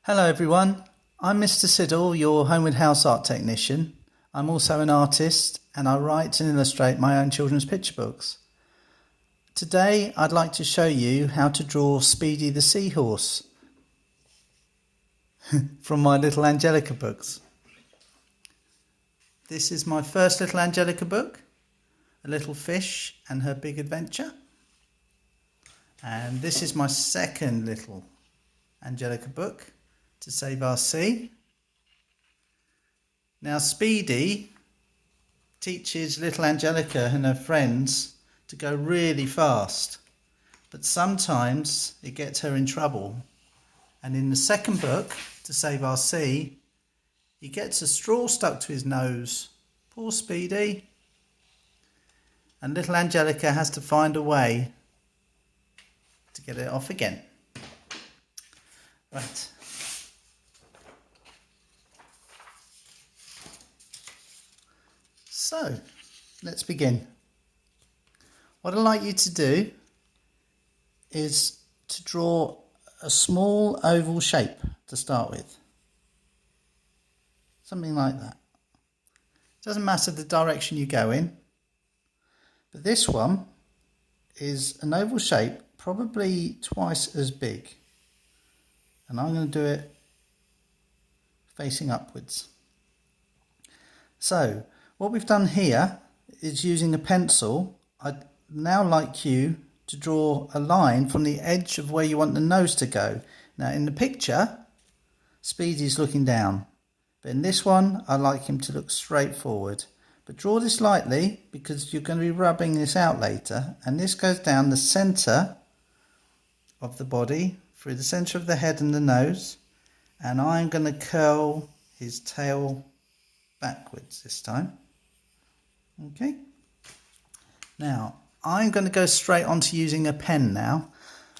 Hello everyone, I'm Mr Siddle, your Homeward House art technician. I'm also an artist and I write and illustrate my own children's picture books. Today I'd like to show you how to draw Speedy the Seahorse from my Little Angelica books. This is my first Little Angelica book, A Little Fish and Her Big Adventure. And this is my second Little Angelica book, To Save Our Sea. Now Speedy teaches little Angelica and her friends to go really fast, but sometimes it gets her in trouble. And in the second book, To Save Our Sea, he gets a straw stuck to his nose. Poor Speedy. And little Angelica has to find a way to get it off again. Right. So, let's begin. What I'd like you to do is to draw a small oval shape to start with. Something like that. Doesn't matter the direction you go in, but this one is an oval shape, probably twice as big. And I'm going to do it facing upwards. So, what we've done here is using a pencil. I'd now like you to draw a line from the edge of where you want the nose to go. Now in the picture, Speedy's looking down, but in this one I'd like him to look straight forward. But draw this lightly because you're going to be rubbing this out later, and this goes down the centre of the body, through the centre of the head and the nose, and I'm going to curl his tail backwards this time. Okay, now I'm going to go straight onto using a pen now.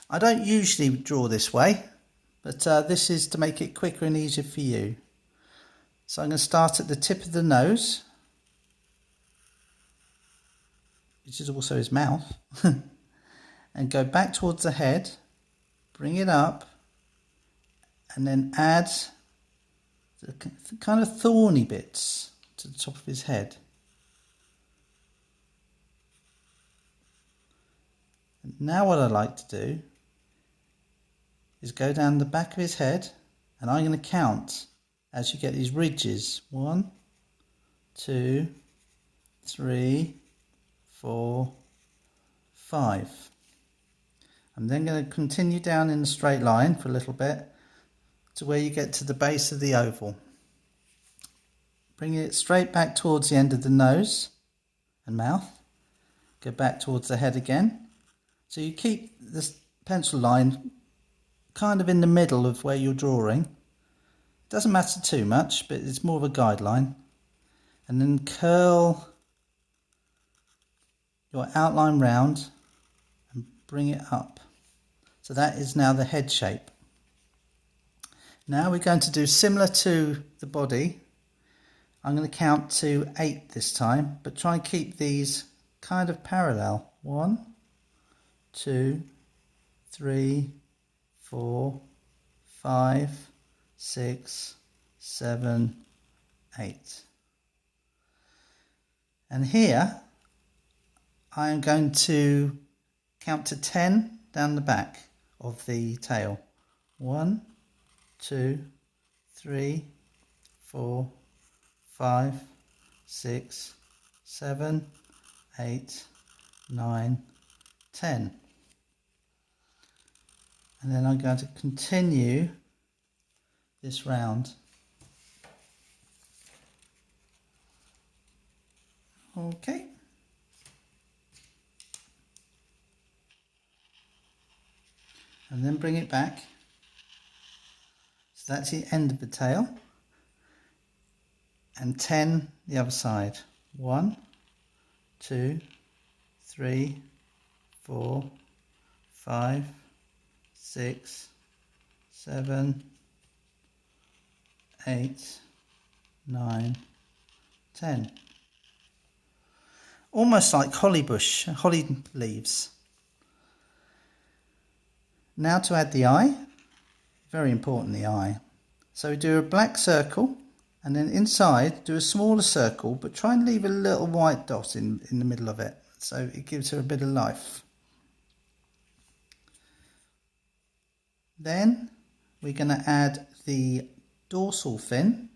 I don't usually draw this way, but this is to make it quicker and easier for you. So I'm going to start at the tip of the nose, which is also his mouth, and go back towards the head, bring it up, and then add the kind of thorny bits to the top of his head. Now what I like to do is go down the back of his head, and I'm going to count as you get these ridges. 1, 2, 3, 4, 5. I'm then going to continue down in a straight line for a little bit to where you get to the base of the oval. Bring it straight back towards the end of the nose and mouth. Go back towards the head again. So you keep this pencil line kind of in the middle of where you're drawing. It doesn't matter too much, but it's more of a guideline. And then curl your outline round and bring it up. So that is now the head shape. Now we're going to do similar to the body. I'm going to count to 8 this time, but try and keep these kind of parallel. 1, 2, 3, 4, 5, 6, 7, 8. And here I am going to count to 10 down the back of the tail. 1, 2, 3, 4, 5, 6, 7, 8, 9, 10. And then I'm going to continue this round. Okay. And then bring it back. So that's the end of the tail. And 10 the other side. 1, 2, 3, 4, 5, 6, 7, 8, 9, 10. Almost like holly leaves. Now to add the eye. Very important, the eye. So we do a black circle, and then inside do a smaller circle, but try and leave a little white dot in the middle of it, so it gives her a bit of life. Then we're going to add the dorsal fin,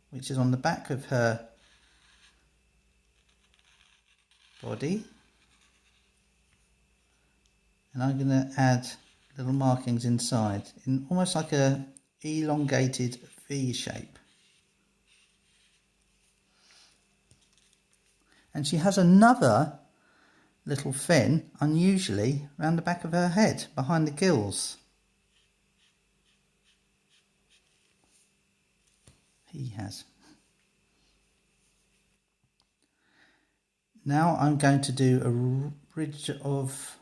which is on the back of her body, and I'm going to add little markings inside in almost like a elongated V shape. And she has another little fin, unusually, around the back of her head, behind the gills. He has. Now I'm going to do a ridge of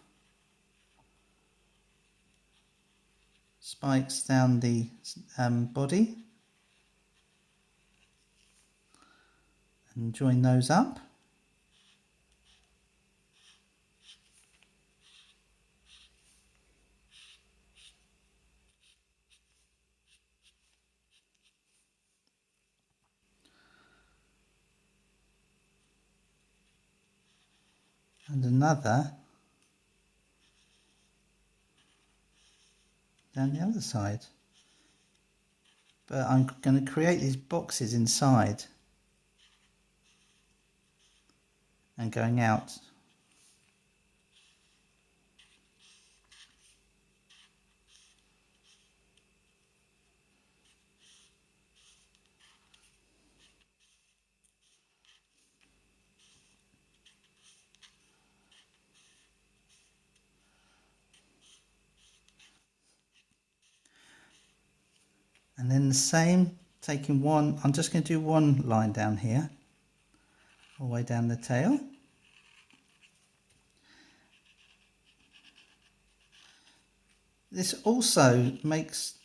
spikes down the body and join those up. And another down the other side. But I'm going to create these boxes inside and going out. And then the same, taking one, I'm just going to do one line down here, all the way down the tail. This also makes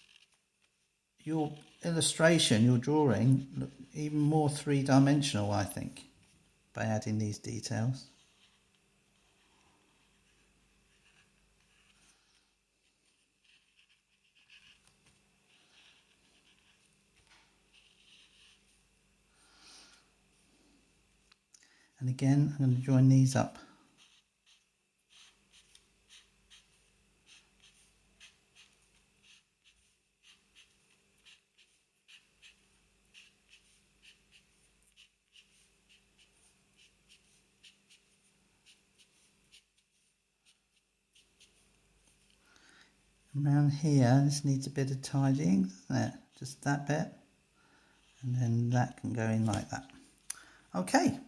your illustration, your drawing, look even more three-dimensional, I think, by adding these details. And again, I'm going to join these up. Around here, this needs a bit of tidying, doesn't it? Just that bit, and then that can go in like that. Okay,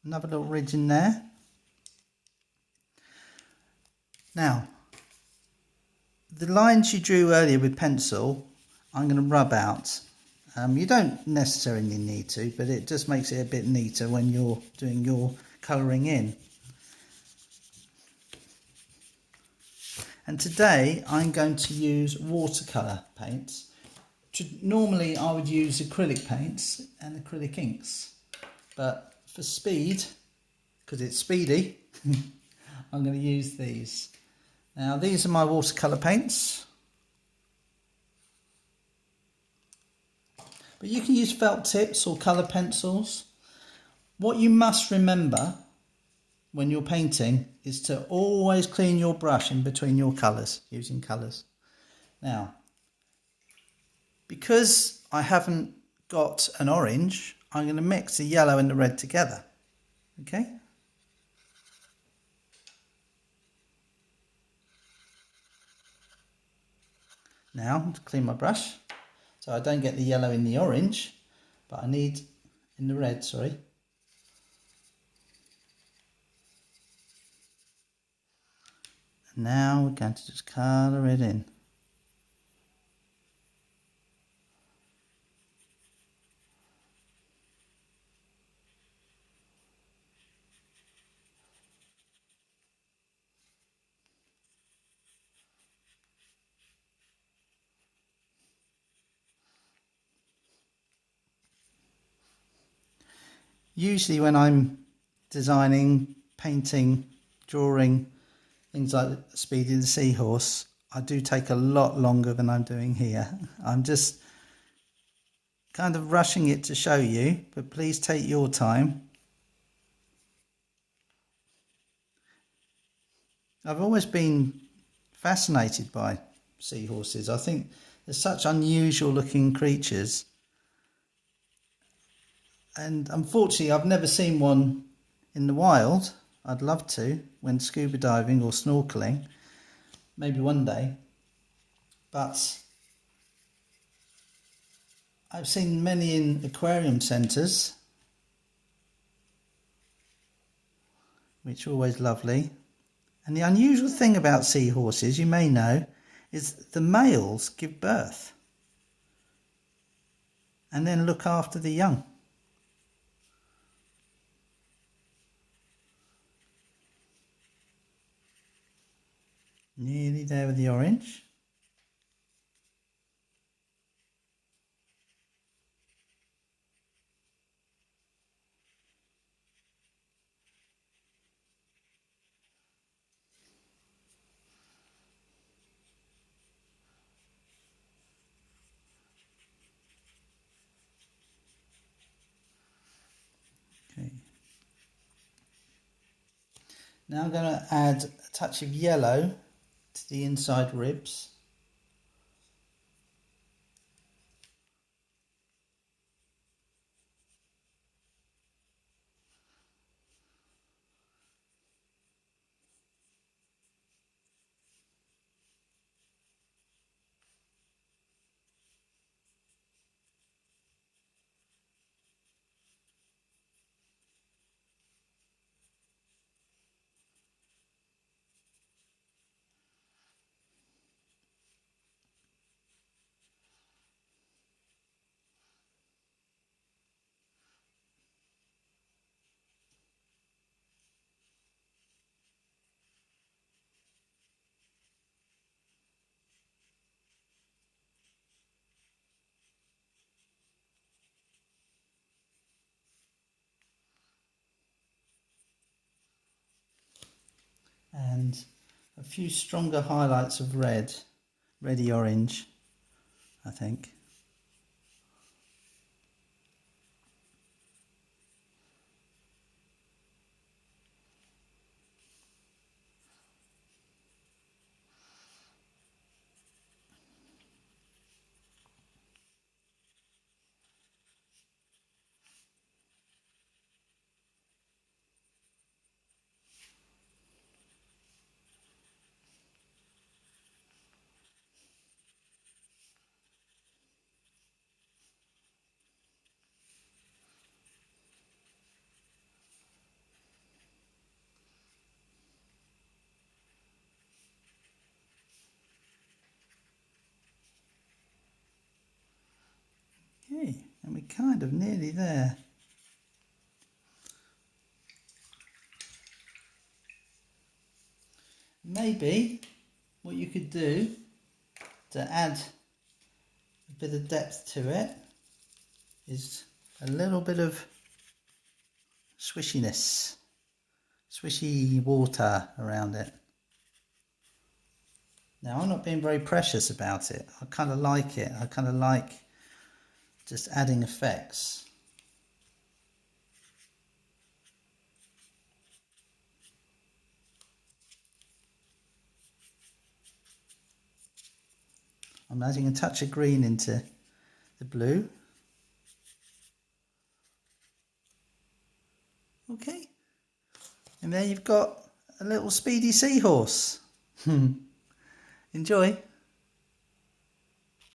another little ridge in there. Now, the lines you drew earlier with pencil, I'm going to rub out. You don't necessarily need to, but it just makes it a bit neater when you're doing your colouring in. And today I'm going to use watercolour paints. Normally I would use acrylic paints and acrylic inks, but for speed, because it's speedy, I'm going to use these. Now these are my watercolour paints, but you can use felt tips or colour pencils. What you must remember when you're painting is to always clean your brush in between your colours, using colours. Now, because I haven't got an orange, I'm going to mix the yellow and the red together. Okay? Now, to clean my brush, so I don't get the yellow in the orange, but I need in the red, sorry. And now we're going to just colour it in. Usually when I'm designing, painting, drawing, things like Speedy the Seahorse, I do take a lot longer than I'm doing here. I'm just kind of rushing it to show you, but please take your time. I've always been fascinated by seahorses. I think they're such unusual looking creatures. And unfortunately, I've never seen one in the wild. I'd love to when scuba diving or snorkeling. Maybe one day. But I've seen many in aquarium centres, which are always lovely. And the unusual thing about seahorses, you may know, is the males give birth and then look after the young. Nearly there with the orange. Okay. Now I'm going to add a touch of yellow to the inside ribs. And a few stronger highlights of red, reddy orange, I think. Okay, and we're kind of nearly there. Maybe what you could do to add a bit of depth to it is a little bit of swishiness, swishy water around it. Now I'm not being very precious about it. I kind of like it. I kind of like just adding effects. I'm adding a touch of green into the blue. Okay, and there you've got a little Speedy Seahorse. Enjoy.